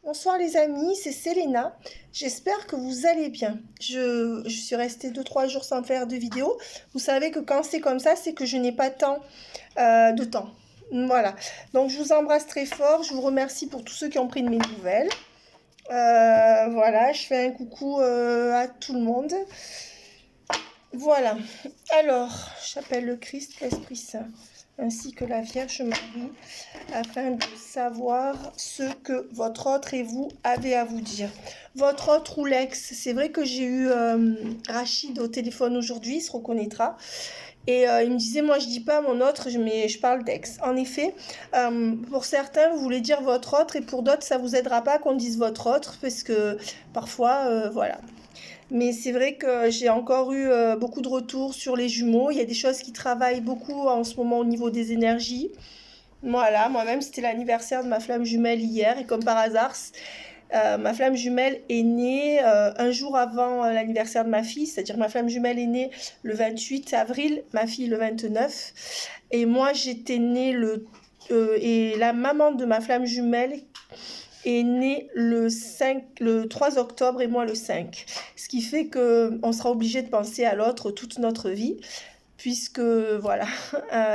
Bonsoir les amis, c'est Selena. J'espère que vous allez bien. Je suis restée 2-3 jours sans faire de vidéo. Vous savez que quand c'est comme ça, c'est que je n'ai pas tant de temps. Voilà. Donc je vous embrasse très fort. Je vous remercie pour tous ceux qui ont pris de mes nouvelles. Voilà, je fais un coucou à tout le monde. Voilà. Alors, j'appelle le Christ, l'Esprit Saint, ainsi que la Vierge Marie, afin de savoir ce que votre autre et vous avez à vous dire. Votre autre ou l'ex, c'est vrai que j'ai eu Rachid au téléphone aujourd'hui, il se reconnaîtra. Et il me disait, moi je dis pas mon autre, mais je parle d'ex. En effet, pour certains, vous voulez dire votre autre, et pour d'autres, ça vous aidera pas qu'on dise votre autre, parce que parfois, voilà. Mais c'est vrai que j'ai encore eu beaucoup de retours sur les jumeaux. Il y a des choses qui travaillent beaucoup en ce moment au niveau des énergies. Voilà, moi-même, c'était l'anniversaire de ma flamme jumelle hier. Et comme par hasard, ma flamme jumelle est née un jour avant l'anniversaire de ma fille. C'est-à-dire ma flamme jumelle est née le 28 avril, ma fille le 29. Et moi, j'étais née et la maman de ma flamme jumelle est née le 3 octobre et moi le 5. Ce qui fait qu'on sera obligé de penser à l'autre toute notre vie, puisque voilà,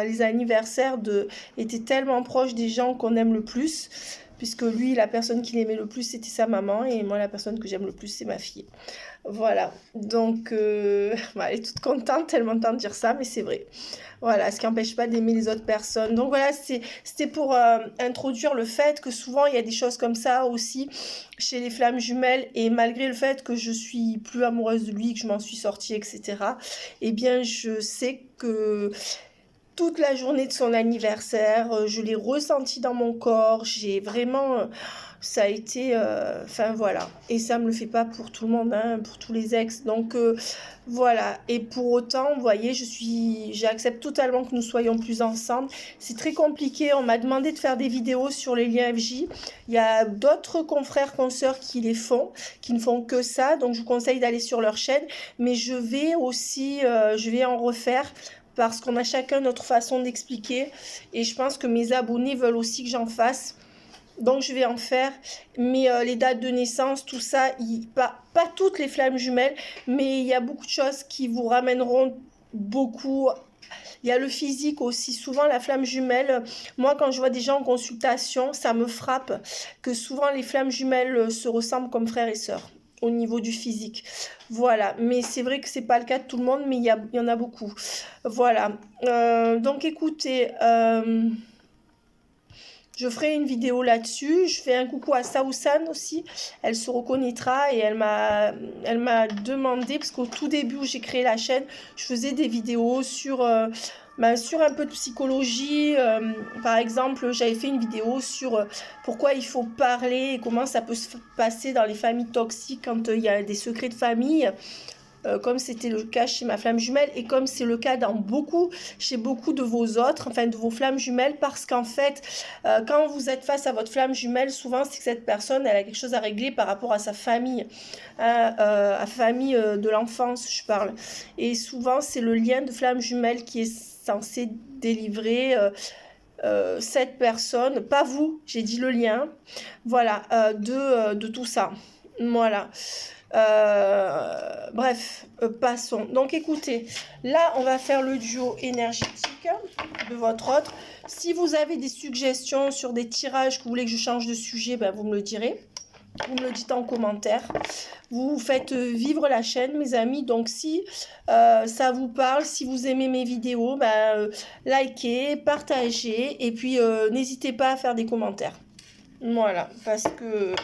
les anniversaires étaient tellement proches des gens qu'on aime le plus, puisque lui, la personne qu'il aimait le plus, c'était sa maman, et moi, la personne que j'aime le plus, c'est ma fille. Voilà, donc elle est toute contente, tellement de dire ça, mais c'est vrai. Voilà, ce qui n'empêche pas d'aimer les autres personnes. Donc voilà, c'était pour introduire le fait que souvent il y a des choses comme ça aussi chez les flammes jumelles, et malgré le fait que je suis plus amoureuse de lui, que je m'en suis sortie, etc., eh bien je sais que toute la journée de son anniversaire, je l'ai ressenti dans mon corps, j'ai vraiment... ça a été... Enfin voilà, et ça me le fait pas pour tout le monde, hein, pour tous les ex, donc voilà. Et pour autant, vous voyez, j'accepte totalement que nous soyons plus ensemble. C'est très compliqué, on m'a demandé de faire des vidéos sur les liens FJ, il y a d'autres confrères, consoeurs qui les font, qui ne font que ça, donc je vous conseille d'aller sur leur chaîne, mais je vais aussi, je vais en refaire, parce qu'on a chacun notre façon d'expliquer, et je pense que mes abonnés veulent aussi que j'en fasse, donc je vais en faire. Mais les dates de naissance, tout ça, pas toutes les flammes jumelles, mais il y a beaucoup de choses qui vous ramèneront beaucoup. Il y a le physique aussi. Souvent, la flamme jumelle, moi, quand je vois des gens en consultation, ça me frappe que souvent les flammes jumelles se ressemblent comme frères et sœurs au niveau du physique. Voilà, mais c'est vrai que c'est pas le cas de tout le monde, mais il y en a beaucoup. Voilà, donc écoutez, je ferai une vidéo là-dessus. Je fais un coucou à Saousan aussi, elle se reconnaîtra, et elle m'a demandé, parce qu'au tout début où j'ai créé la chaîne, je faisais des vidéos sur un peu de psychologie. Par exemple, j'avais fait une vidéo sur pourquoi il faut parler et comment ça peut se passer dans les familles toxiques quand il y a des secrets de famille. Comme c'était le cas chez ma flamme jumelle, et comme c'est le cas chez beaucoup de vos autres, enfin de vos flammes jumelles, parce qu'en fait, quand vous êtes face à votre flamme jumelle, souvent c'est que cette personne, elle a quelque chose à régler par rapport à sa famille, à famille de l'enfance, je parle. Et souvent, c'est le lien de flamme jumelle qui est censé délivrer cette personne, pas vous, j'ai dit le lien, voilà, de tout ça. Voilà. Bref, passons. Donc écoutez, là on va faire le duo énergétique de votre autre. Si vous avez des suggestions sur des tirages que vous voulez que je change de sujet, ben, vous me le direz. Vous me le dites en commentaire. Vous faites vivre la chaîne, mes amis. Donc si ça vous parle, si vous aimez mes vidéos, ben, likez, partagez, et puis n'hésitez pas à faire des commentaires. Voilà, parce que...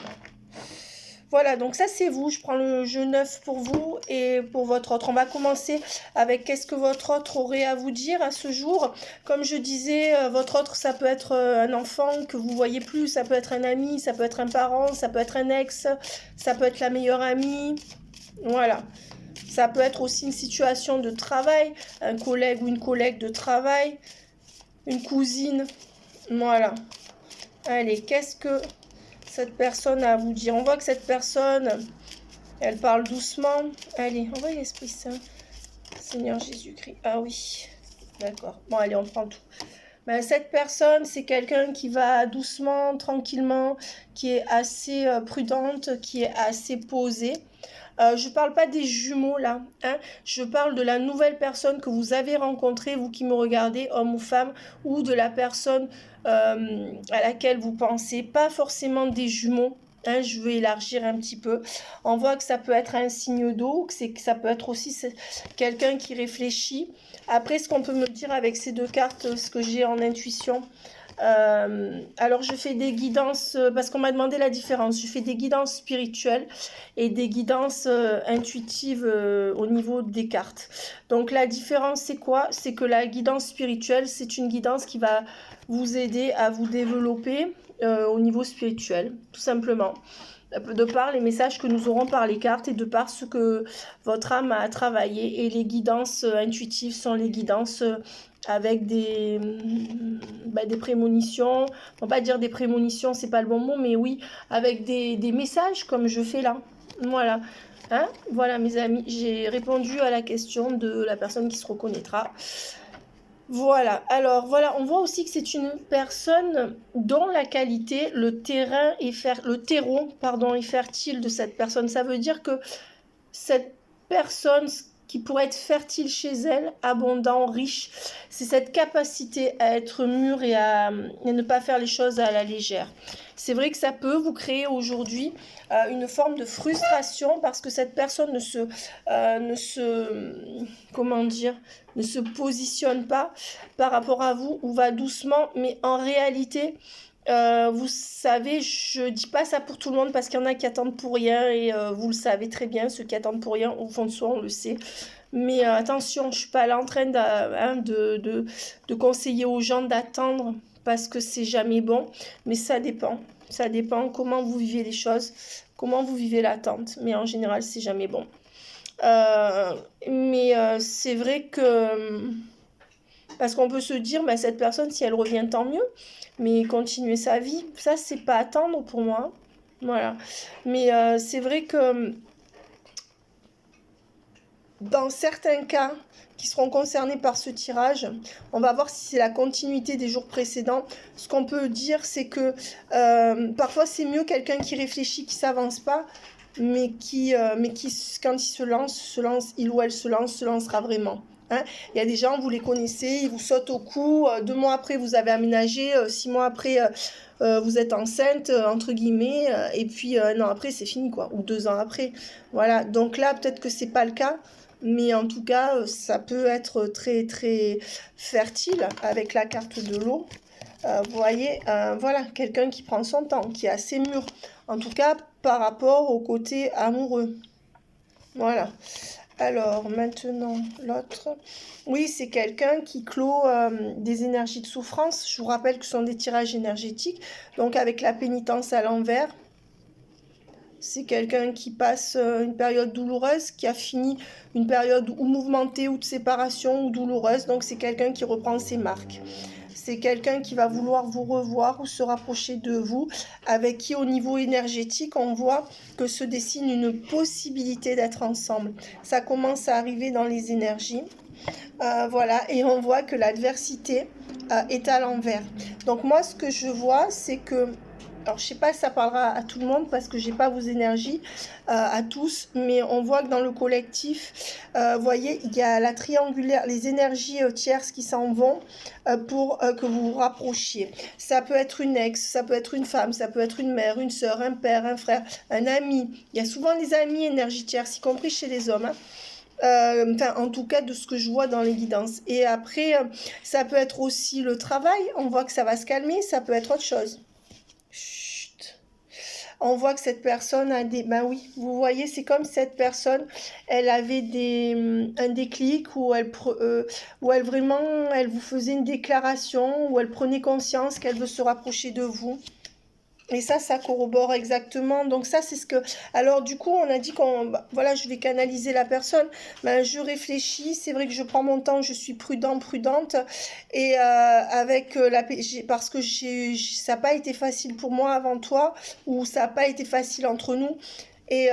Voilà, donc ça c'est vous, je prends le jeu 9 pour vous et pour votre autre. On va commencer avec qu'est-ce que votre autre aurait à vous dire à ce jour. Comme je disais, votre autre, ça peut être un enfant que vous voyez plus, ça peut être un ami, ça peut être un parent, ça peut être un ex, ça peut être la meilleure amie. Voilà. Ça peut être aussi une situation de travail, un collègue ou une collègue de travail, une cousine. Voilà. Allez, qu'est-ce que... cette personne a à vous dire? On voit que cette personne, elle parle doucement. Allez, on voit l'Esprit Saint. Seigneur Jésus-Christ. Ah oui, d'accord. Bon, allez, on prend tout. Ben, cette personne, c'est quelqu'un qui va doucement, tranquillement, qui est assez prudente, qui est assez posée. Je ne parle pas des jumeaux là, hein. Je parle de la nouvelle personne que vous avez rencontrée, vous qui me regardez, homme ou femme, ou de la personne à laquelle vous pensez, pas forcément des jumeaux. Hein, je veux élargir un petit peu. On voit que ça peut être un signe d'eau, que ça peut être aussi quelqu'un qui réfléchit. Après, ce qu'on peut me dire avec ces deux cartes, ce que j'ai en intuition, alors je fais des guidances, parce qu'on m'a demandé la différence, je fais des guidances spirituelles et des guidances intuitives au niveau des cartes. Donc la différence c'est quoi? C'est que la guidance spirituelle, c'est une guidance qui va vous aider à vous développer au niveau spirituel, tout simplement. De par les messages que nous aurons par les cartes et de par ce que votre âme a travaillé. Et les guidances intuitives sont les guidances avec des prémonitions. On va pas dire des prémonitions, c'est pas le bon mot, mais oui, avec des messages comme je fais là. Voilà. Hein, voilà mes amis, j'ai répondu à la question de la personne qui se reconnaîtra. Voilà, alors voilà, on voit aussi que c'est une personne dont la qualité, le terreau, est fertile de cette personne. Ça veut dire que cette personne qui pourrait être fertile chez elle, abondant, riche, c'est cette capacité à être mûr et à ne pas faire les choses à la légère. C'est vrai que ça peut vous créer aujourd'hui une forme de frustration parce que cette personne ne se positionne pas par rapport à vous ou va doucement, mais en réalité, vous savez, je dis pas ça pour tout le monde parce qu'il y en a qui attendent pour rien et vous le savez très bien, ceux qui attendent pour rien, au fond de soi, on le sait. Mais attention, je suis pas là en train de conseiller aux gens d'attendre parce que c'est jamais bon, mais ça dépend. Ça dépend comment vous vivez les choses, comment vous vivez l'attente, mais en général, c'est jamais bon. C'est vrai que parce qu'on peut se dire, bah, cette personne, si elle revient, tant mieux. Mais continuer sa vie, ça, c'est pas attendre pour moi. Voilà. Mais c'est vrai que dans certains cas qui seront concernés par ce tirage, on va voir si c'est la continuité des jours précédents. Ce qu'on peut dire, c'est que parfois, c'est mieux quelqu'un qui réfléchit, qui s'avance pas, mais qui quand il se lance, il ou elle se lancera vraiment. Hein, il y a des gens, vous les connaissez, ils vous sautent au cou, 2 mois après vous avez aménagé, 6 mois après vous êtes enceinte, entre guillemets, et puis 1 an après c'est fini quoi, ou 2 ans après. Voilà, donc là peut-être que c'est pas le cas, mais en tout cas ça peut être très très fertile avec la carte de l'eau. Vous voyez, voilà, quelqu'un qui prend son temps, qui est assez mûr, en tout cas par rapport au côté amoureux. Voilà. Alors, maintenant, l'autre. Oui, c'est quelqu'un qui clôt des énergies de souffrance. Je vous rappelle que ce sont des tirages énergétiques. Donc, avec la pénitence à l'envers. C'est quelqu'un qui passe une période douloureuse, qui a fini une période ou mouvementée, ou de séparation, ou douloureuse. Donc, c'est quelqu'un qui reprend ses marques. C'est quelqu'un qui va vouloir vous revoir ou se rapprocher de vous, avec qui au niveau énergétique, on voit que se dessine une possibilité d'être ensemble. Ça commence à arriver dans les énergies. Voilà, et on voit que l'adversité est à l'envers. Donc moi, ce que je vois, c'est que... Alors, je sais pas si ça parlera à tout le monde parce que j'ai pas vos énergies à tous, mais on voit que dans le collectif, vous voyez, il y a la triangulaire, les énergies tierces qui s'en vont pour que vous vous rapprochiez. Ça peut être une ex, ça peut être une femme, ça peut être une mère, une soeur, un père, un frère, un ami. Il y a souvent les amis énergie tierce, y compris chez les hommes. En tout cas de ce que je vois dans les guidances. Et après, ça peut être aussi le travail. On voit que ça va se calmer, ça peut être autre chose. Chut. On voit que cette personne a des... Ben oui, vous voyez, c'est comme cette personne, elle avait un déclic où elle vraiment, elle vous faisait une déclaration, où elle prenait conscience qu'elle veut se rapprocher de vous. Et ça corrobore exactement. Donc ça, c'est ce que... Alors du coup, on a dit voilà, je vais canaliser la personne. Ben, je réfléchis. C'est vrai que je prends mon temps. Je suis prudente. Et parce que ça n'a pas été facile pour moi avant toi. Ou ça n'a pas été facile entre nous. Il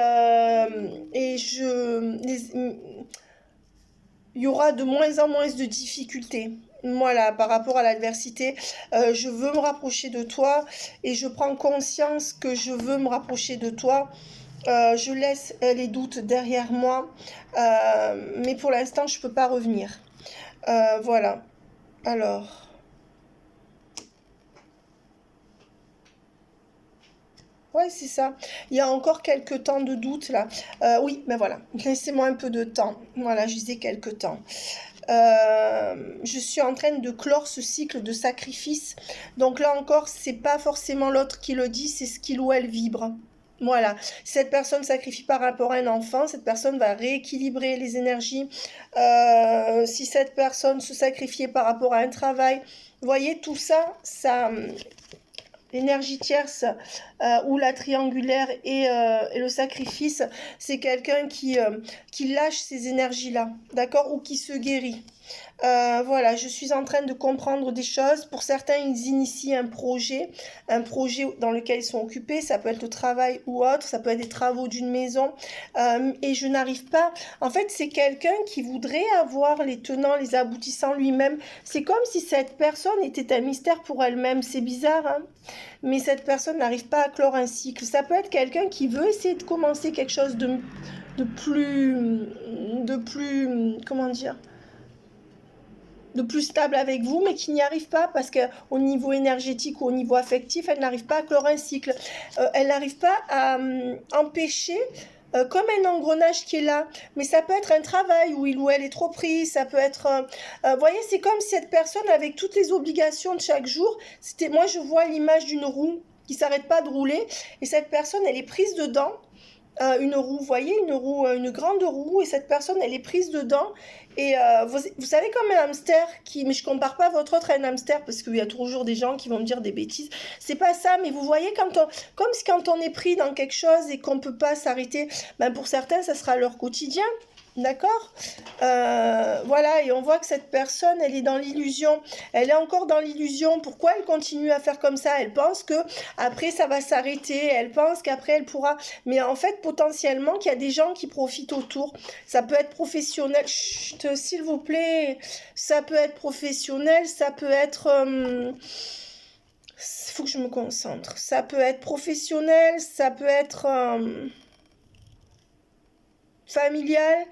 y aura de moins en moins de difficultés. Voilà, par rapport à l'adversité, je veux me rapprocher de toi et je prends conscience que je veux me rapprocher de toi. Je laisse les doutes derrière moi, mais pour l'instant, je ne peux pas revenir. Voilà. Alors, ouais, c'est ça. Il y a encore quelques temps de doute là. Oui, mais voilà. Laissez-moi un peu de temps. Voilà, je disais quelques temps. Je suis en train de clore ce cycle de sacrifice. Donc là encore, c'est pas forcément l'autre qui le dit, c'est ce qu'il ou elle vibre. Voilà, si cette personne sacrifie par rapport à un enfant, cette personne va rééquilibrer les énergies. Si cette personne se sacrifiait par rapport à un travail, vous voyez, tout ça, l'énergie tierce ou la triangulaire et le sacrifice, c'est quelqu'un qui lâche ces énergies-là, d'accord, ou qui se guérit. Voilà, je suis en train de comprendre des choses. Pour certains, ils initient un projet dans lequel ils sont occupés. Ça peut être le travail ou autre, ça peut être des travaux d'une maison. Et je n'arrive pas. En fait, c'est quelqu'un qui voudrait avoir les tenants, les aboutissants lui-même. C'est comme si cette personne était un mystère pour elle-même. C'est bizarre, hein? Mais cette personne n'arrive pas à clore un cycle. Ça peut être quelqu'un qui veut essayer de commencer quelque chose de plus, comment dire, de plus stable avec vous, mais qui n'y arrive pas parce qu'au niveau énergétique ou au niveau affectif, elle n'arrive pas à clore un cycle. Elle n'arrive pas à empêcher, comme un engrenage qui est là. Mais ça peut être un travail où il ou elle est trop pris, ça peut être... vous voyez, c'est comme si cette personne, avec toutes les obligations de chaque jour, moi je vois l'image d'une roue qui s'arrête pas de rouler, et cette personne, elle est prise dedans. Une roue, vous voyez, une roue, une grande roue, et cette personne, elle est prise dedans. Et vous savez, comme un hamster mais je compare pas votre autre à un hamster parce qu'il y a toujours des gens qui vont me dire des bêtises. C'est pas ça, mais vous voyez, comme si quand on est pris dans quelque chose et qu'on peut pas s'arrêter, ben pour certains, ça sera leur quotidien. D'accord. Voilà, et on voit que cette personne, elle est dans l'illusion. Elle est encore dans l'illusion. Pourquoi elle continue à faire comme ça? Elle pense que après ça va s'arrêter. Elle pense qu'après elle pourra. Mais en fait, potentiellement, qu'il y a des gens qui profitent autour. Ça peut être professionnel. Chut, s'il vous plaît. Ça peut être professionnel. Ça peut être. Faut que je me concentre. Ça peut être professionnel. Ça peut être. Familiale,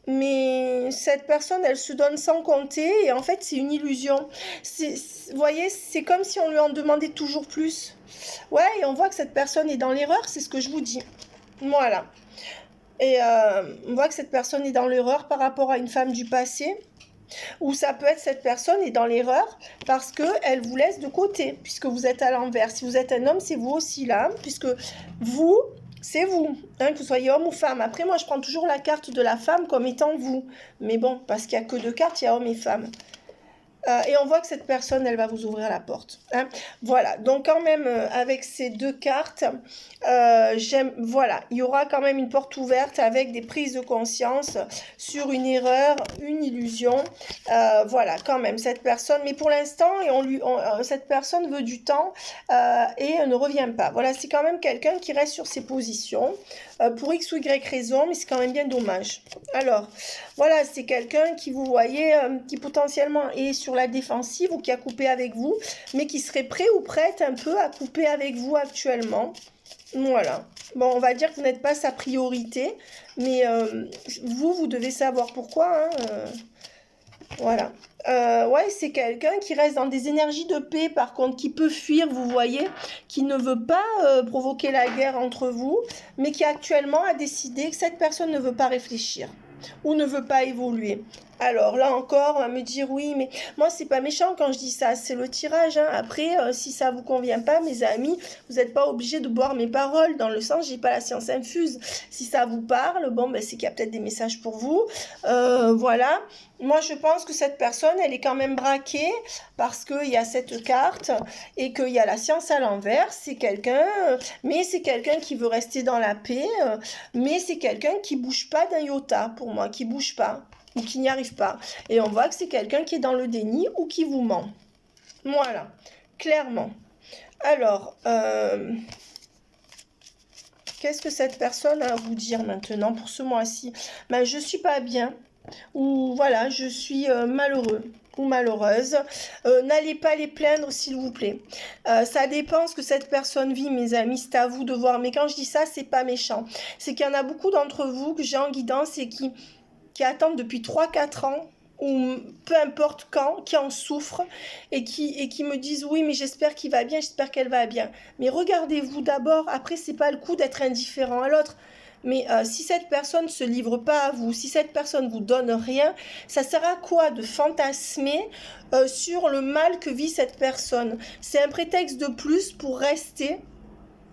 mais cette personne, elle se donne sans compter et en fait, c'est une illusion. Vous voyez, c'est comme si on lui en demandait toujours plus. Ouais, et on voit que cette personne est dans l'erreur, c'est ce que je vous dis. Voilà. Et on voit que cette personne est dans l'erreur par rapport à une femme du passé. Ou ça peut être cette personne est dans l'erreur parce qu'elle vous laisse de côté, puisque vous êtes à l'envers. Si vous êtes un homme, c'est vous aussi là, puisque vous, c'est vous, hein, que vous soyez homme ou femme. Après, moi, je prends toujours la carte de la femme comme étant vous. Mais bon, parce qu'il n'y a que deux cartes, il y a homme et femme. Et on voit que cette personne, elle va vous ouvrir la porte. Hein. Voilà, donc quand même, avec ces deux cartes, voilà, il y aura quand même une porte ouverte avec des prises de conscience sur une erreur, une illusion. Voilà, quand même, cette personne, mais pour l'instant, cette personne veut du temps et ne revient pas. Voilà, c'est quand même quelqu'un qui reste sur ses positions pour X ou Y raison, mais c'est quand même bien dommage. Alors, voilà, c'est quelqu'un qui, vous voyez, qui potentiellement est sur la défensive ou qui a coupé avec vous, mais qui serait prêt ou prête un peu à couper avec vous actuellement. Voilà. Bon, on va dire que vous n'êtes pas sa priorité, mais vous devez savoir pourquoi. Hein, voilà. Ouais, c'est quelqu'un qui reste dans des énergies de paix, par contre, qui peut fuir, vous voyez, qui ne veut pas provoquer la guerre entre vous, mais qui actuellement a décidé que cette personne ne veut pas réfléchir ou ne veut pas évoluer. Alors là encore, on va me dire oui, mais moi c'est pas méchant quand je dis ça, c'est le tirage. Hein. Après, si ça vous convient pas, mes amis, vous n'êtes pas obligés de boire mes paroles, dans le sens j'ai pas la science infuse. Si ça vous parle, bon, ben, c'est qu'il y a peut-être des messages pour vous. Voilà. Moi je pense que cette personne, elle est quand même braquée parce qu'il y a cette carte et qu'il y a la science à l'envers. C'est quelqu'un, mais c'est quelqu'un qui veut rester dans la paix, mais c'est quelqu'un qui bouge pas d'un iota pour moi, qui bouge pas. Ou qui n'y arrive pas. Et on voit que c'est quelqu'un qui est dans le déni ou qui vous ment. Voilà, clairement. Alors, qu'est-ce que cette personne a à vous dire maintenant pour ce mois-ci? Ben, je suis pas bien. Ou voilà, je suis malheureux. ou malheureuse. N'allez pas les plaindre, s'il vous plaît. Ça dépend ce que cette personne vit, mes amis, c'est à vous de voir. Mais quand je dis ça, c'est pas méchant. C'est qu'il y en a beaucoup d'entre vous que j'ai en guidance et qui attendent depuis 3 4 ans, ou peu importe quand, qui en souffrent et qui me disent oui, mais j'espère qu'il va bien, j'espère qu'elle va bien. Mais regardez-vous d'abord, après, c'est pas le coup d'être indifférent à l'autre. Mais si cette personne ne se livre pas à vous, si cette personne vous donne rien, ça sert à quoi de fantasmer sur le mal que vit cette personne? C'est un prétexte de plus pour rester,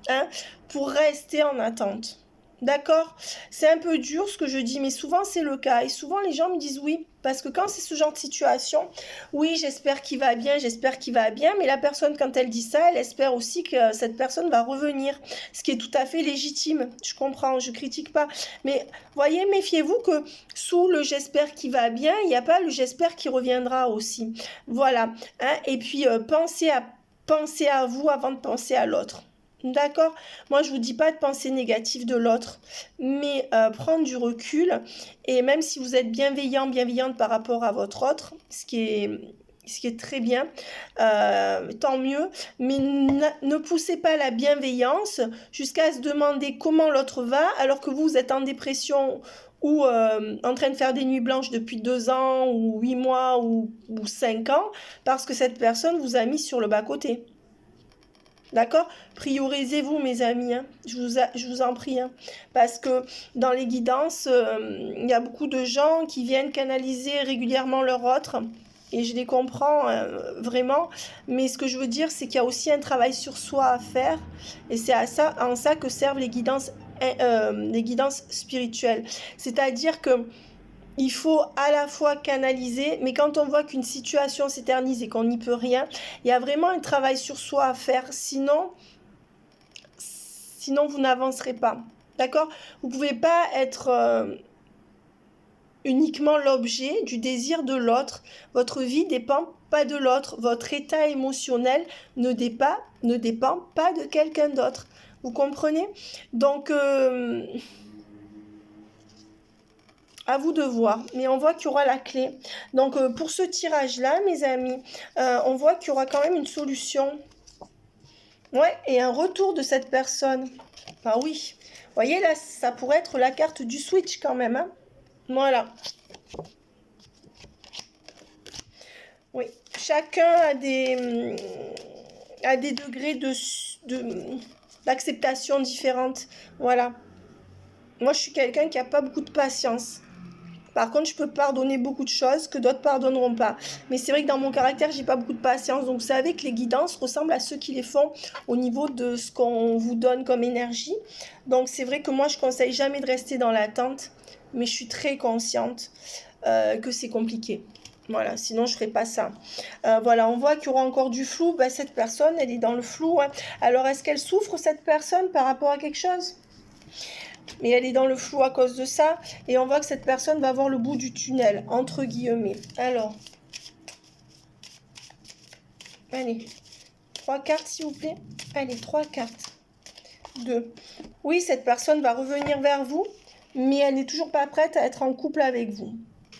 hein, pour rester en attente. D'accord? C'est un peu dur ce que je dis, mais souvent c'est le cas. Et souvent les gens me disent oui, parce que quand c'est ce genre de situation, oui, j'espère qu'il va bien, j'espère qu'il va bien, mais la personne, quand elle dit ça, elle espère aussi que cette personne va revenir, ce qui est tout à fait légitime. Je comprends, je critique pas. Mais voyez, méfiez-vous que sous le j'espère qu'il va bien, il n'y a pas le j'espère qu'il reviendra aussi. Voilà. Hein? Et puis pensez à vous avant de penser à l'autre. D'accord? Moi, je vous dis pas de penser négatif de l'autre, mais prendre du recul. Et même si vous êtes bienveillant, bienveillante par rapport à votre autre, ce qui est très bien, tant mieux. Mais ne poussez pas la bienveillance jusqu'à se demander comment l'autre va, alors que vous êtes en dépression ou en train de faire des nuits blanches depuis 2 ans, ou 8 mois, ou 5 ans, parce que cette personne vous a mis sur le bas-côté. D'accord? Priorisez-vous, mes amis, hein. Je vous en prie, hein. Parce que dans les guidances, il y a beaucoup de gens qui viennent canaliser régulièrement leur autre. Et je les comprends vraiment. Mais ce que je veux dire, c'est qu'il y a aussi un travail sur soi à faire. Et c'est en ça que servent les guidances spirituelles. C'est-à-dire que il faut à la fois canaliser, mais quand on voit qu'une situation s'éternise et qu'on n'y peut rien, il y a vraiment un travail sur soi à faire. Sinon vous n'avancerez pas. D'accord? Vous ne pouvez pas être uniquement l'objet du désir de l'autre. Votre vie ne dépend pas de l'autre. Votre état émotionnel ne dépend pas de quelqu'un d'autre. Vous comprenez? Donc à vous de voir, mais on voit qu'il y aura la clé. Donc pour ce tirage-là, mes amis, on voit qu'il y aura quand même une solution. Ouais, et un retour de cette personne. Enfin oui, vous voyez là, ça pourrait être la carte du switch quand même, hein. Voilà. Oui, chacun a des degrés d'acceptation différentes. Voilà. Moi, je suis quelqu'un qui n'a pas beaucoup de patience. Par contre, je peux pardonner beaucoup de choses que d'autres pardonneront pas. Mais c'est vrai que dans mon caractère, j'ai pas beaucoup de patience. Donc, vous savez que les guidances ressemblent à ceux qui les font au niveau de ce qu'on vous donne comme énergie. Donc, c'est vrai que moi, je conseille jamais de rester dans l'attente. Mais je suis très consciente que c'est compliqué. Voilà, sinon je ne ferai pas ça. Voilà, on voit qu'il y aura encore du flou. Ben, cette personne, elle est dans le flou, hein. Alors, est-ce qu'elle souffre, cette personne, par rapport à quelque chose ? Mais elle est dans le flou à cause de ça. Et on voit que cette personne va voir le bout du tunnel, entre guillemets. Alors, allez, 3 cartes, s'il vous plaît. Allez, 3 cartes. 2. Oui, cette personne va revenir vers vous, mais elle n'est toujours pas prête à être en couple avec vous.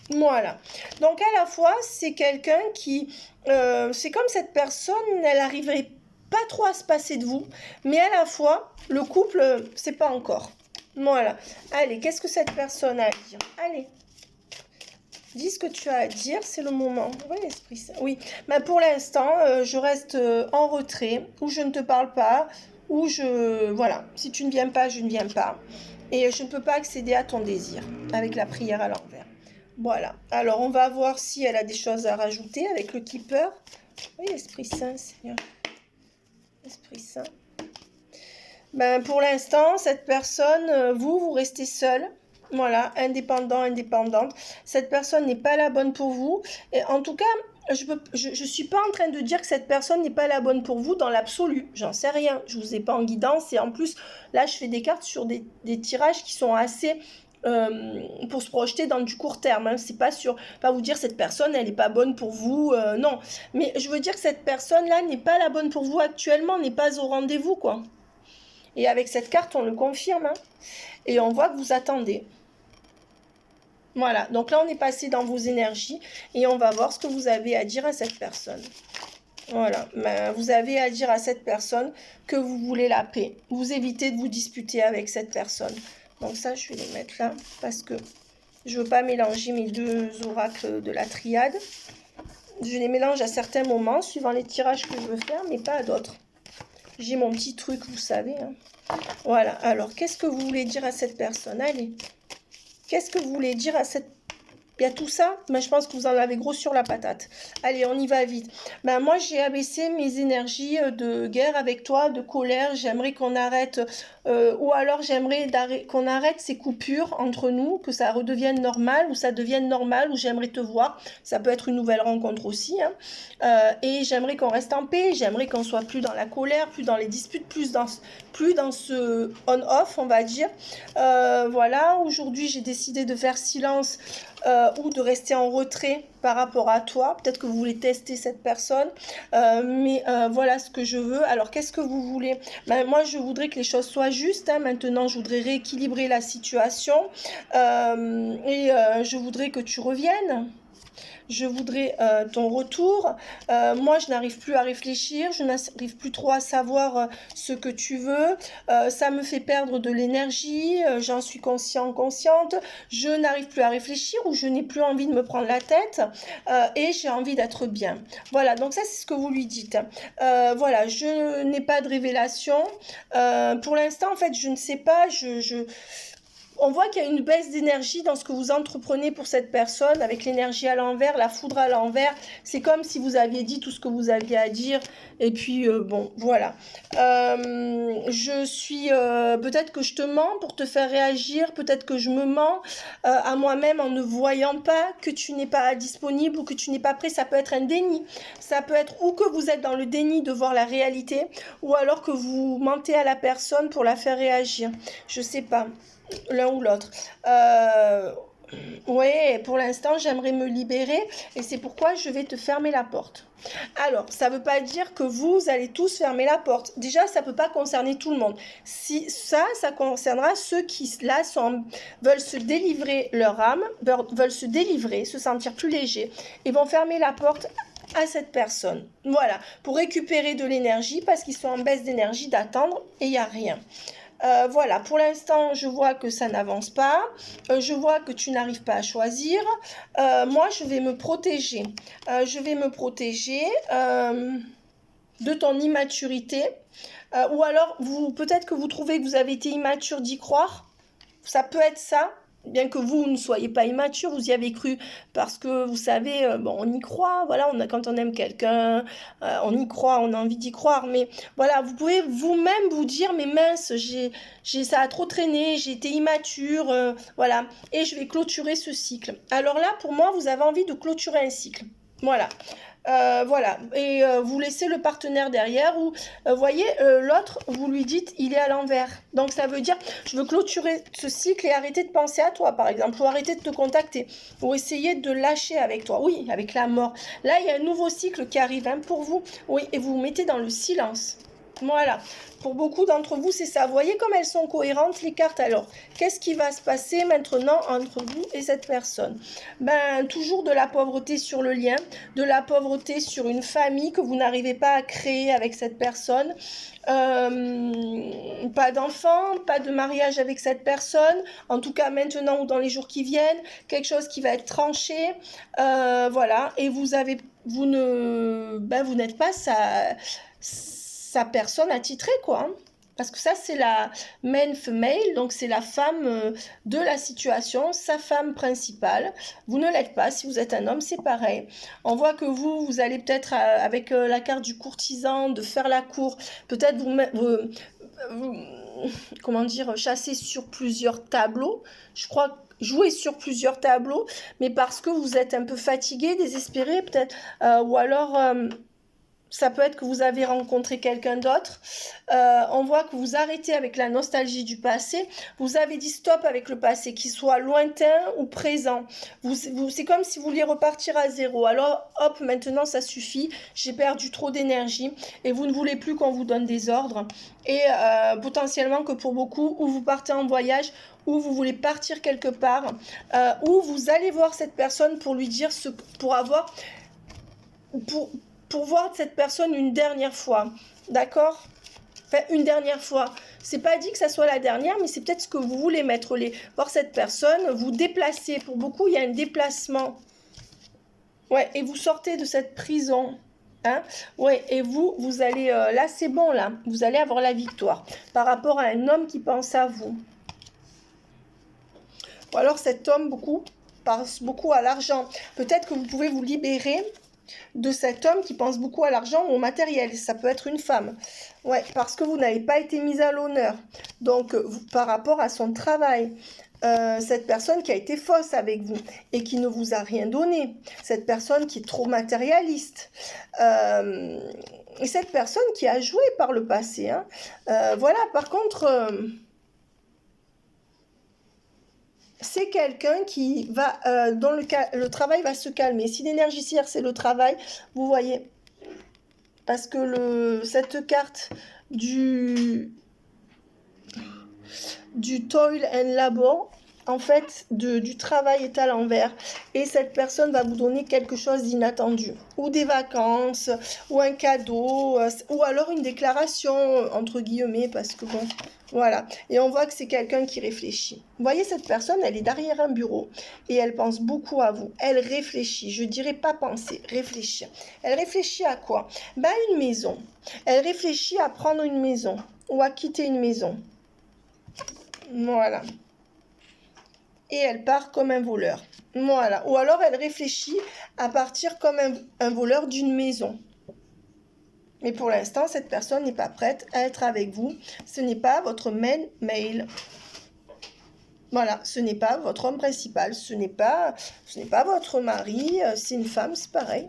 Voilà. Donc, à la fois, c'est quelqu'un qui... c'est comme cette personne, elle n'arriverait pas trop à se passer de vous, mais à la fois, le couple, c'est pas encore. Voilà. Allez, qu'est-ce que cette personne a à dire? Allez. Dis ce que tu as à dire, c'est le moment. Oui, l'esprit saint. Oui. Mais pour l'instant, je reste en retrait, ou je ne te parle pas, ou je... Voilà. Si tu ne viens pas, je ne viens pas. Et je ne peux pas accéder à ton désir avec la prière à l'envers. Voilà. Alors, on va voir si elle a des choses à rajouter avec le Keeper. Oui, Esprit Saint, Seigneur. Esprit Saint. Ben, pour l'instant, cette personne, vous restez seul. Voilà, indépendant, indépendante. Cette personne n'est pas la bonne pour vous. Et en tout cas, je suis pas en train de dire que cette personne n'est pas la bonne pour vous dans l'absolu. J'en sais rien. Je vous ai pas en guidance. Et en plus, là, je fais des cartes sur des tirages qui sont assez... pour se projeter dans du court terme, hein. C'est pas vous dire cette personne elle n'est pas bonne pour vous, non, mais je veux dire que cette personne là n'est pas la bonne pour vous actuellement, n'est pas au rendez-vous, quoi. Et avec cette carte on le confirme, hein. Et on voit que vous attendez. Voilà, donc là on est passé dans vos énergies et on va voir ce que vous avez à dire à cette personne. Voilà, ben, vous avez à dire à cette personne que vous voulez la paix. Vous évitez de vous disputer avec cette personne. Donc ça, je vais les mettre là parce que je ne veux pas mélanger mes deux oracles de la triade. Je les mélange à certains moments, suivant les tirages que je veux faire, mais pas à d'autres. J'ai mon petit truc, vous savez. Hein. Voilà, alors, qu'est-ce que vous voulez dire à cette personne? Allez, qu'est-ce que vous voulez dire à cette... Il y a tout ça, mais je pense que vous en avez gros sur la patate. Allez, on y va vite. Ben, moi, j'ai abaissé mes énergies de guerre avec toi, de colère. J'aimerais qu'on arrête, ou alors j'aimerais qu'on arrête ces coupures entre nous, que ça redevienne normal, ou ça devienne normal, ou j'aimerais te voir. Ça peut être une nouvelle rencontre aussi. Hein. Et j'aimerais qu'on reste en paix, j'aimerais qu'on soit plus dans la colère, plus dans les disputes, plus dans ce on-off, on va dire. Voilà, aujourd'hui, j'ai décidé de faire silence ou de rester en retrait par rapport à toi. Peut-être que vous voulez tester cette personne, mais voilà ce que je veux. Alors, qu'est-ce que vous voulez? Ben, moi, je voudrais que les choses soient justes. Hein. Maintenant, je voudrais rééquilibrer la situation et je voudrais que tu reviennes. Je voudrais ton retour. Moi, je n'arrive plus à réfléchir, je n'arrive plus trop à savoir ce que tu veux. Ça me fait perdre de l'énergie, j'en suis consciente. Je n'arrive plus à réfléchir ou je n'ai plus envie de me prendre la tête et j'ai envie d'être bien. Voilà, donc ça, c'est ce que vous lui dites. Voilà, je n'ai pas de révélation. Pour l'instant, en fait, je ne sais pas, on voit qu'il y a une baisse d'énergie dans ce que vous entreprenez pour cette personne, avec l'énergie à l'envers, la foudre à l'envers. C'est comme si vous aviez dit tout ce que vous aviez à dire. Et puis, bon, voilà. Je suis... peut-être que je te mens pour te faire réagir. Peut-être que je me mens à moi-même en ne voyant pas que tu n'es pas disponible ou que tu n'es pas prêt. Ça peut être un déni. Ça peut être ou que vous êtes dans le déni de voir la réalité, ou alors que vous mentez à la personne pour la faire réagir. Je sais pas. L'un ou l'autre. Ouais, pour l'instant, j'aimerais me libérer et c'est pourquoi je vais te fermer la porte. Alors, ça ne veut pas dire que vous allez tous fermer la porte. Déjà, ça ne peut pas concerner tout le monde. Si ça concernera ceux qui, là, veulent se délivrer leur âme, veulent se délivrer, se sentir plus légers et vont fermer la porte à cette personne. Voilà, pour récupérer de l'énergie parce qu'ils sont en baisse d'énergie d'attendre et il n'y a rien. Voilà, pour l'instant, je vois que ça n'avance pas. Je vois que tu n'arrives pas à choisir. Moi, je vais me protéger. Je vais me protéger de ton immaturité. Ou alors, peut-être que vous trouvez que vous avez été immature d'y croire. Ça peut être ça. Bien que vous ne soyez pas immature, vous y avez cru parce que vous savez, bon, on y croit, voilà, quand on aime quelqu'un, on y croit, on a envie d'y croire, mais voilà, vous pouvez vous-même vous dire, mais mince, ça a trop traîné, j'ai été immature, voilà, et je vais clôturer ce cycle. Alors là, pour moi, vous avez envie de clôturer un cycle, voilà. Voilà, et vous laissez le partenaire derrière ou, voyez, l'autre, vous lui dites, il est à l'envers. Donc, ça veut dire, je veux clôturer ce cycle et arrêter de penser à toi, par exemple, ou arrêter de te contacter, ou essayer de lâcher avec toi. Oui, avec la mort. Là, il y a un nouveau cycle qui arrive hein, pour vous. Oui, et vous vous mettez dans le silence. Voilà, pour beaucoup d'entre vous, c'est ça. Vous voyez comme elles sont cohérentes, les cartes. Alors, qu'est-ce qui va se passer maintenant entre vous et cette personne? Ben, toujours de la pauvreté sur le lien, de la pauvreté sur une famille que vous n'arrivez pas à créer avec cette personne. Pas d'enfant, pas de mariage avec cette personne, en tout cas maintenant ou dans les jours qui viennent, quelque chose qui va être tranché, voilà, et vous n'êtes pas sa personne attitrée, quoi. Hein. Parce que ça, c'est la main female, donc c'est la femme de la situation, sa femme principale. Vous ne l'êtes pas, si vous êtes un homme, c'est pareil. On voit que vous allez peut-être, avec la carte du courtisan, de faire la cour, peut-être comment dire, chasser sur plusieurs tableaux. Je crois jouer sur plusieurs tableaux, mais parce que vous êtes un peu fatigué, désespéré peut-être, ou alors... Ça peut être que vous avez rencontré quelqu'un d'autre. On voit que vous arrêtez avec la nostalgie du passé. Vous avez dit stop avec le passé, qu'il soit lointain ou présent. C'est comme si vous vouliez repartir à zéro. Alors, hop, maintenant ça suffit. J'ai perdu trop d'énergie. Et vous ne voulez plus qu'on vous donne des ordres. Et potentiellement que pour beaucoup, ou vous partez en voyage, ou vous voulez partir quelque part, ou vous allez voir cette personne pour lui dire pour voir cette personne une dernière fois, d'accord? Enfin, une dernière fois. C'est pas dit que ça soit la dernière, mais c'est peut-être ce que vous voulez mettre voir cette personne, vous déplacer. Pour beaucoup, il y a un déplacement. Ouais, et vous sortez de cette prison. Hein? Ouais, et vous allez... là, c'est bon, là. Vous allez avoir la victoire. Par rapport à un homme qui pense à vous. Ou alors cet homme, pense beaucoup à l'argent. Peut-être que vous pouvez vous libérer de cet homme qui pense beaucoup à l'argent ou au matériel. Ça peut être une femme. Ouais, parce que vous n'avez pas été mise à l'honneur. Donc, par rapport à son travail, cette personne qui a été fausse avec vous et qui ne vous a rien donné. Cette personne qui est trop matérialiste. Et cette personne qui a joué par le passé. Hein. Voilà, par contre... c'est quelqu'un qui va, dont le travail va se calmer. Si l'énergie l'énergicière, c'est le travail, vous voyez, parce que cette carte du toil and labor, en fait, du travail est à l'envers. Et cette personne va vous donner quelque chose d'inattendu. Ou des vacances, ou un cadeau, ou alors une déclaration, entre guillemets, parce que bon... Voilà, et on voit que c'est quelqu'un qui réfléchit. Vous voyez, cette personne, elle est derrière un bureau et elle pense beaucoup à vous. Elle réfléchit, je dirais pas penser, réfléchir. Elle réfléchit à quoi? Ben, une maison. Elle réfléchit à prendre une maison ou à quitter une maison. Voilà. Et elle part comme un voleur. Voilà. Ou alors elle réfléchit à partir comme un voleur d'une maison. Mais pour l'instant, cette personne n'est pas prête à être avec vous. Ce n'est pas votre main mail. Voilà, ce n'est pas votre homme principal. Ce n'est pas votre mari. C'est une femme, c'est pareil.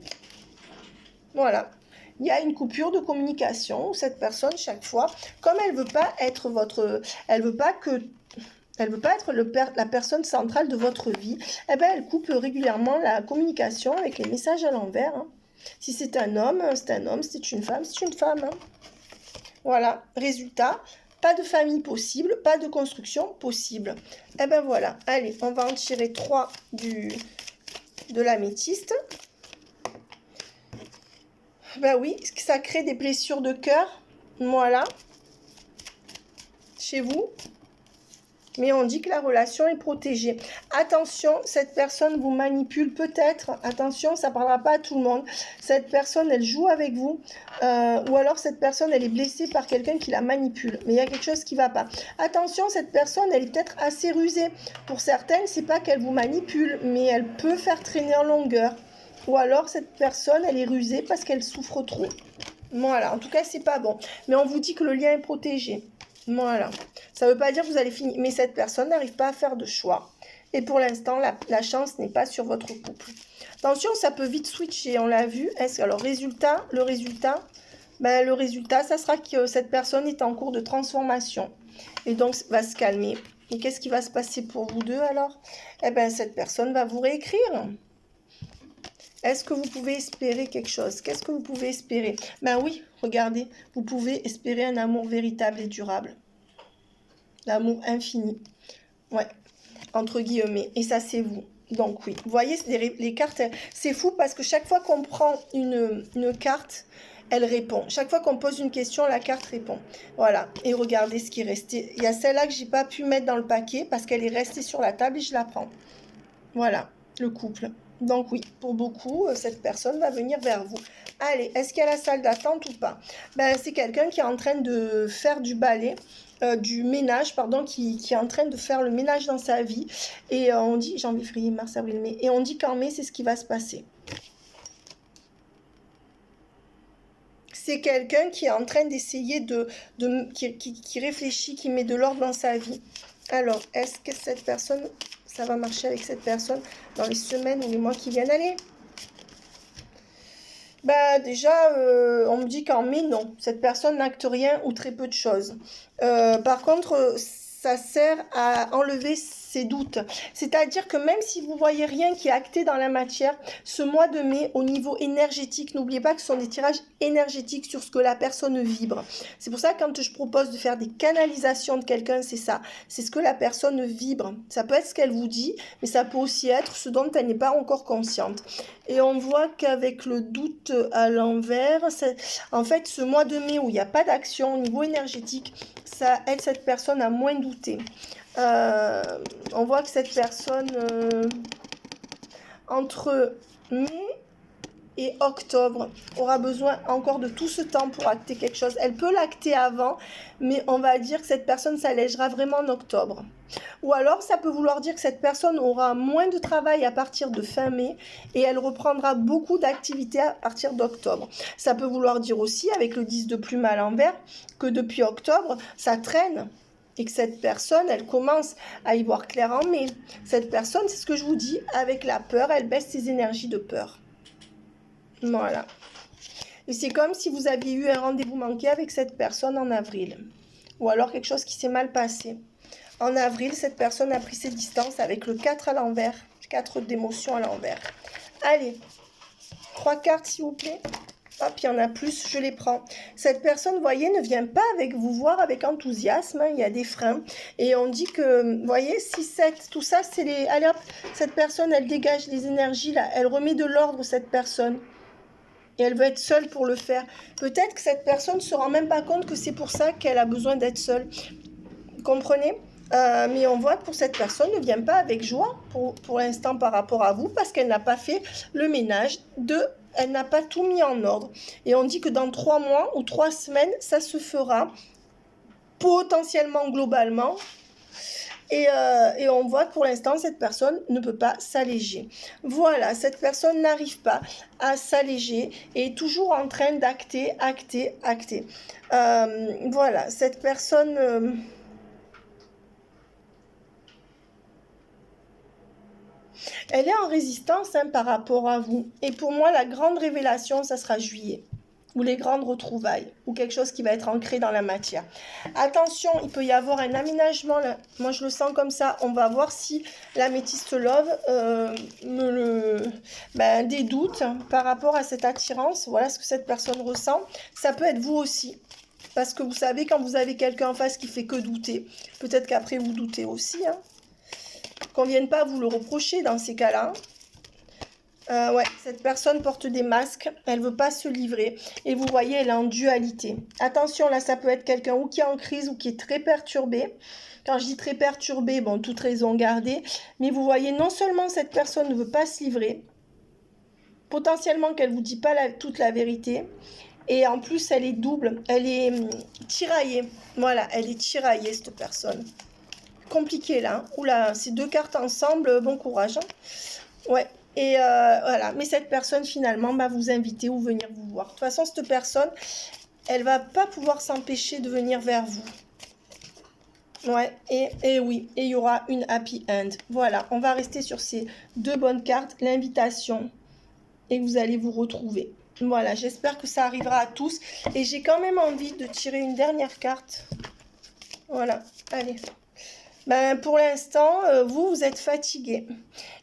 Voilà. Il y a une coupure de communication où cette personne, chaque fois, comme elle veut pas être elle veut pas être la personne centrale de votre vie, eh ben, elle coupe régulièrement la communication avec les messages à l'envers. Hein. Si c'est un homme, c'est un homme. Si c'est une femme, c'est une femme. Hein. Voilà. Résultat, pas de famille possible, pas de construction possible. Eh ben voilà. Allez, on va en tirer 3 de l'améthyste. Ben oui, ça crée des blessures de cœur. Voilà. Chez vous. Mais on dit que la relation est protégée. Attention, cette personne vous manipule peut-être. Attention, ça ne parlera pas à tout le monde. Cette personne, elle joue avec vous. Ou alors cette personne, elle est blessée par quelqu'un qui la manipule. Mais il y a quelque chose qui ne va pas. Attention, cette personne, elle est peut-être assez rusée. Pour certaines, c'est pas qu'elle vous manipule, mais elle peut faire traîner en longueur. Ou alors cette personne, elle est rusée parce qu'elle souffre trop. Voilà, en tout cas, c'est pas bon. Mais on vous dit que le lien est protégé. Voilà. Ça ne veut pas dire que vous allez finir. Mais cette personne n'arrive pas à faire de choix. Et pour l'instant, la chance n'est pas sur votre couple. Attention, ça peut vite switcher. On l'a vu. Alors, le résultat, ça sera que cette personne est en cours de transformation. Et donc, va se calmer. Et qu'est-ce qui va se passer pour vous deux alors? Eh bien, cette personne va vous réécrire. Est-ce que vous pouvez espérer quelque chose? Qu'est-ce que vous pouvez espérer? Ben oui, regardez, vous pouvez espérer un amour véritable et durable. L'amour infini. Ouais, entre guillemets. Et ça, c'est vous. Donc oui, vous voyez, les cartes, c'est fou parce que chaque fois qu'on prend une carte, elle répond. Chaque fois qu'on pose une question, la carte répond. Voilà, et regardez ce qui est resté. Il y a celle-là que j'ai pas pu mettre dans le paquet parce qu'elle est restée sur la table et je la prends. Voilà, le couple. Donc oui, pour beaucoup, cette personne va venir vers vous. Allez, est-ce qu'il y a la salle d'attente ou pas? Ben, c'est quelqu'un qui est en train de faire du balai, du ménage, pardon, qui est en train de faire le ménage dans sa vie. Et on dit, janvier, février, mars, avril, mai. Et on dit qu'en mai, c'est ce qui va se passer. C'est quelqu'un qui est en train d'essayer qui réfléchit, qui met de l'ordre dans sa vie. Alors, est-ce que cette personne... ça va marcher avec cette personne dans les semaines ou les mois qui viennent. Allez. Bah déjà, on me dit qu'en mai, non. Cette personne n'acte rien ou très peu de choses. Par contre, ça sert à enlever ses doutes. C'est-à-dire que même si vous voyez rien qui est acté dans la matière, ce mois de mai, au niveau énergétique, n'oubliez pas que ce sont des tirages énergétiques sur ce que la personne vibre. C'est pour ça que quand je propose de faire des canalisations de quelqu'un, c'est ça. C'est ce que la personne vibre. Ça peut être ce qu'elle vous dit, mais ça peut aussi être ce dont elle n'est pas encore consciente. Et on voit qu'avec le doute à l'envers, en fait, ce mois de mai où il n'y a pas d'action au niveau énergétique, ça aide cette personne à moins douter. Euh, on voit que cette personne, entre mai et octobre, aura besoin encore de tout ce temps pour acter quelque chose. Elle peut l'acter avant, mais on va dire que cette personne s'allégera vraiment en octobre. Ou alors, ça peut vouloir dire que cette personne aura moins de travail à partir de fin mai et elle reprendra beaucoup d'activités à partir d'octobre. Ça peut vouloir dire aussi, avec le 10 de plume à l'envers, que depuis octobre, ça traîne et que cette personne, elle commence à y voir clair en mai. Cette personne, c'est ce que je vous dis, avec la peur, elle baisse ses énergies de peur. Voilà. Et c'est comme si vous aviez eu un rendez-vous manqué avec cette personne en avril. Ou alors quelque chose qui s'est mal passé. En avril, cette personne a pris ses distances avec le 4 à l'envers. 4 d'émotion à l'envers. Allez, 3 cartes s'il vous plaît. Hop, il y en a plus, je les prends. Cette personne, vous voyez, ne vient pas avec vous voir avec enthousiasme. Il y a des freins. Et on dit que, vous voyez, 6, 7, tout ça, c'est les... Allez hop, cette personne, elle dégage les énergies là. Elle remet de l'ordre, cette personne. Et elle veut être seule pour le faire. Peut-être que cette personne ne se rend même pas compte que c'est pour ça qu'elle a besoin d'être seule. Vous comprenez ? Mais on voit que pour cette personne ne vient pas avec joie pour l'instant par rapport à vous parce qu'elle n'a pas fait le ménage elle n'a pas tout mis en ordre. Et on dit que dans 3 mois ou 3 semaines, ça se fera potentiellement globalement. Et on voit que pour l'instant, cette personne ne peut pas s'alléger. Voilà, cette personne n'arrive pas à s'alléger et est toujours en train d'acter. Voilà, cette personne... elle est en résistance par rapport à vous. Et pour moi, la grande révélation, ça sera juillet. Ou les grandes retrouvailles. Ou quelque chose qui va être ancré dans la matière. Attention, il peut y avoir un aménagement. Là. Moi, je le sens comme ça. On va voir si l'améthyste love des doutes par rapport à cette attirance. Voilà ce que cette personne ressent. Ça peut être vous aussi. Parce que vous savez, quand vous avez quelqu'un en face qui fait que douter, peut-être qu'après vous doutez aussi, qu'on ne vienne pas vous le reprocher dans ces cas-là. Ouais, cette personne porte des masques, elle ne veut pas se livrer. Et vous voyez, elle est en dualité. Attention, là, ça peut être quelqu'un ou qui est en crise ou qui est très perturbé. Quand je dis très perturbé, bon, toute raison gardée. Mais vous voyez, non seulement cette personne ne veut pas se livrer, potentiellement qu'elle ne vous dit pas toute la vérité. Et en plus, elle est double, elle est tiraillée. Voilà, elle est tiraillée, cette personne. Compliqué là. Oula, ces 2 cartes ensemble, bon courage. Ouais, et voilà. Mais cette personne finalement va vous inviter ou venir vous voir. De toute façon, cette personne, elle va pas pouvoir s'empêcher de venir vers vous. Ouais, et oui, et il y aura une happy end. Voilà, on va rester sur ces 2 bonnes cartes, l'invitation, et vous allez vous retrouver. Voilà, j'espère que ça arrivera à tous. Et j'ai quand même envie de tirer une dernière carte. Voilà, allez. Pour l'instant, vous êtes fatigué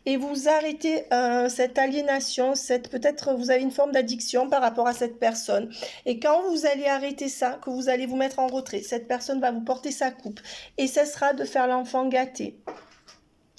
et vous arrêtez cette aliénation, peut-être vous avez une forme d'addiction par rapport à cette personne. Et quand vous allez arrêter ça, que vous allez vous mettre en retrait, cette personne va vous porter sa coupe et ça sera de faire l'enfant gâté.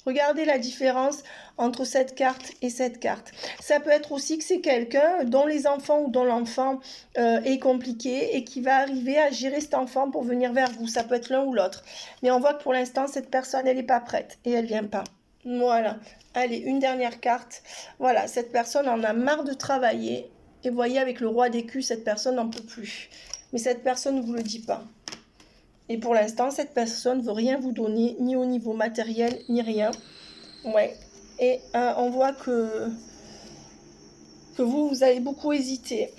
Regardez la différence entre cette carte et cette carte. Ça peut être aussi que c'est quelqu'un dont les enfants ou dont l'enfant est compliqué et qui va arriver à gérer cet enfant pour venir vers vous. Ça peut être l'un ou l'autre. Mais on voit que pour l'instant, cette personne, elle n'est pas prête et elle ne vient pas. Voilà. Allez, une dernière carte. Voilà, cette personne en a marre de travailler. Et vous voyez, avec le roi d'écus, cette personne n'en peut plus. Mais cette personne ne vous le dit pas. Et pour l'instant, cette personne ne veut rien vous donner, ni au niveau matériel, ni rien. Ouais. Et on voit que vous allez beaucoup hésiter.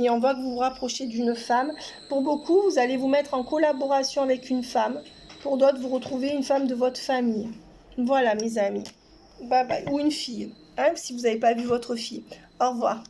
Et on voit que vous vous rapprochez d'une femme. Pour beaucoup, vous allez vous mettre en collaboration avec une femme. Pour d'autres, vous retrouvez une femme de votre famille. Voilà, mes amis. Bye bye. Ou une fille, si vous n'avez pas vu votre fille. Au revoir.